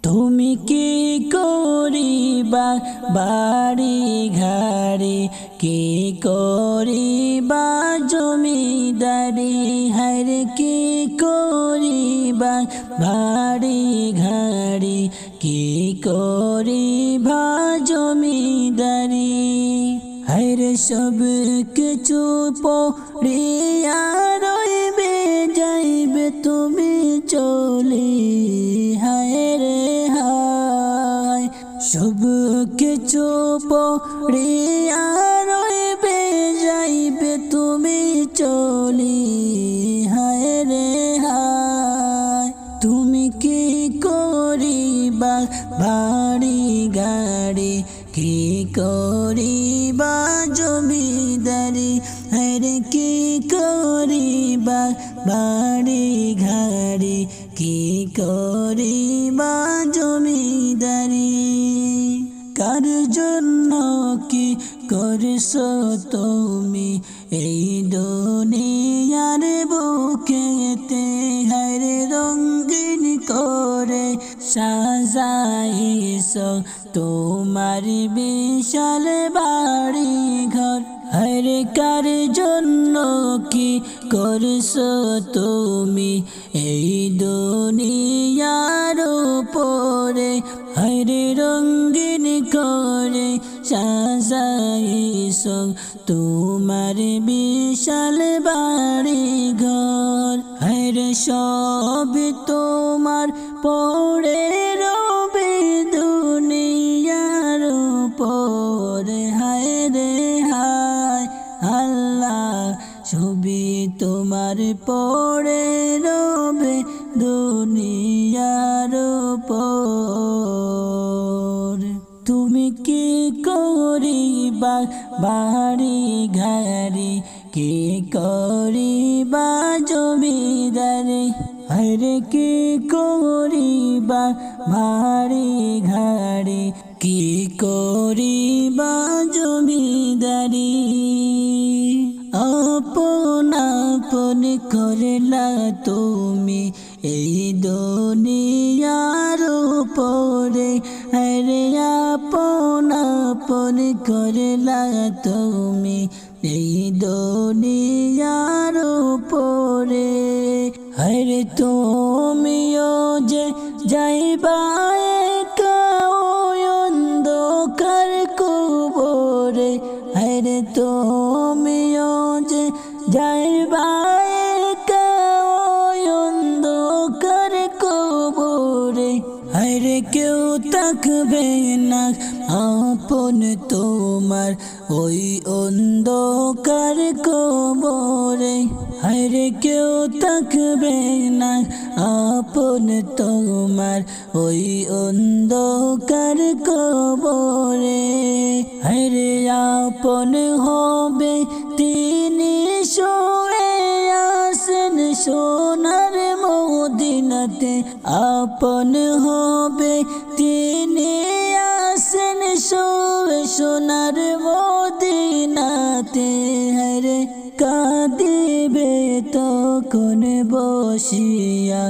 তুমি কি করিবা বাড়ি ঘাড়ি, কি করিবা জমিদারি, হায়রে কি করিবা বাড়ি ঘাড়ি, কি করিবা জমিদারি। হায়রে সব কিছু পড়িয়া রইবে, যাইবে তুমি চলি, হায়রে হায়। সব কিছু পড়িয়া রইবে, যাইবে তুমি চলি, হায়রে হায়। তুমি কি করিবা বাড়ি গাড়ি, কি করিবা জমিদারি, হায়রে কি করিবা বাড়ি ঘাড়ি, কি করিবা জমিদারি। কার জন্য কি করছো তুমি এই দুনিয়ার বুকেতে, হায়রে রঙিন করে সাজাইছো তোমার বিশাল বাড়ি ঘর। হায়রে কার জন্য কি করছো তুমি এই দুনিয়ার উপরে, হায়রে রঙিন করে সাজাইছো তোমার বিশাল বাড়ি ঘর। হায়রে সব তোমার পড়ে রবে দুনিয়ার উপরে, হায়রে হায়। আল্লাহ ছবি তোমার পড়ে রবে দুনিয়ার উপর। তুমি কি করিবা বাড়ি ঘাড়ি, কি করিবা জমিদারি, হায়রে কি করিবা বাড়ি ঘাড়ি, কি করিবা জমিদারি। আপন আপন করলা তুমি এই দুনিয়ার উপরে, হায়রে আপন আপন করলা তুমি এই দুনিয়ার উপরে। হায়রে তুমিও যে যাইবা একা ওই অন্ধকার কবরে, হায়রে তুমিও যে যাইবা একা ওই অন্ধকার কবরে। হায়রে কেউ থাকবে না আপন তোমার ওই অন্ধকার কবরে, হায়রে কেউ থাকবে না আপন তোমার ওই অন্ধকার কবরে। হায়রে আপন হবে তিনি শুয়ে আছেন সোনার মদিনাতে, আপন হবে তিনি আছেন শুয়ে সোনার মদিনাতে। হায়রে কাঁদিবে তখন বসিয়া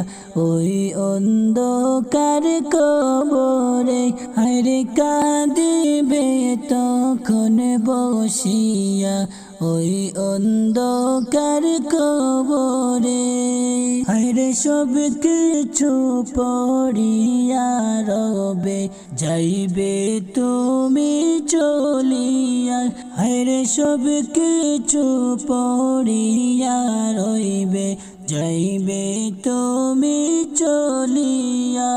ওই অন্ধকার কবরে, হায়রে কাঁদিবে তখন বসিয়া ওই অন্ধকার কবরে। হায়রে সব কিছু পড়িয়া রবে, যাইবে তুমি চলিয়া, হায়রে সব কিছু পড়িয়া রইবে, যাইবে তুমি চলিয়া।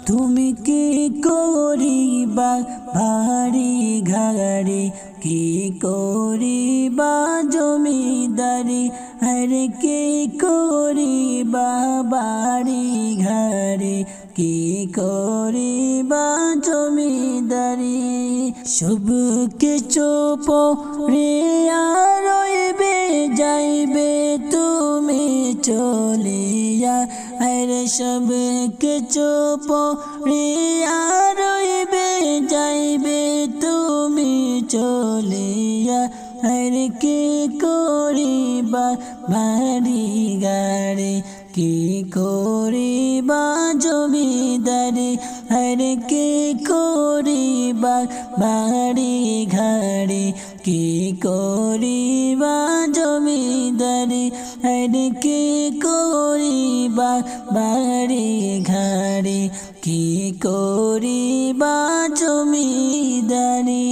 তুমি কি করিবা বাড়ি ঘাড়ি, কি করিবা জমিদারি, হায়রে কি করিবা বাড়ি ঘাড়ি, কি করিবা জমিদারি। সব কিছু পড়িয়া রইবে, যাইবে তুমি চলিয়া, হায়রে সব কিছু পড়িয়া রইবে, যাইবে তুমি চলিয়া। হায়রে কি করিবা বাড়ি গাড়ি, কি করিবা জমিদারি, হরে কি করিবা বাড়ি ঘাড়ি কি করিবা জমিদারি হরে কি করিবা বাড়ি ঘাড়ি কি করিবা জমিদারি।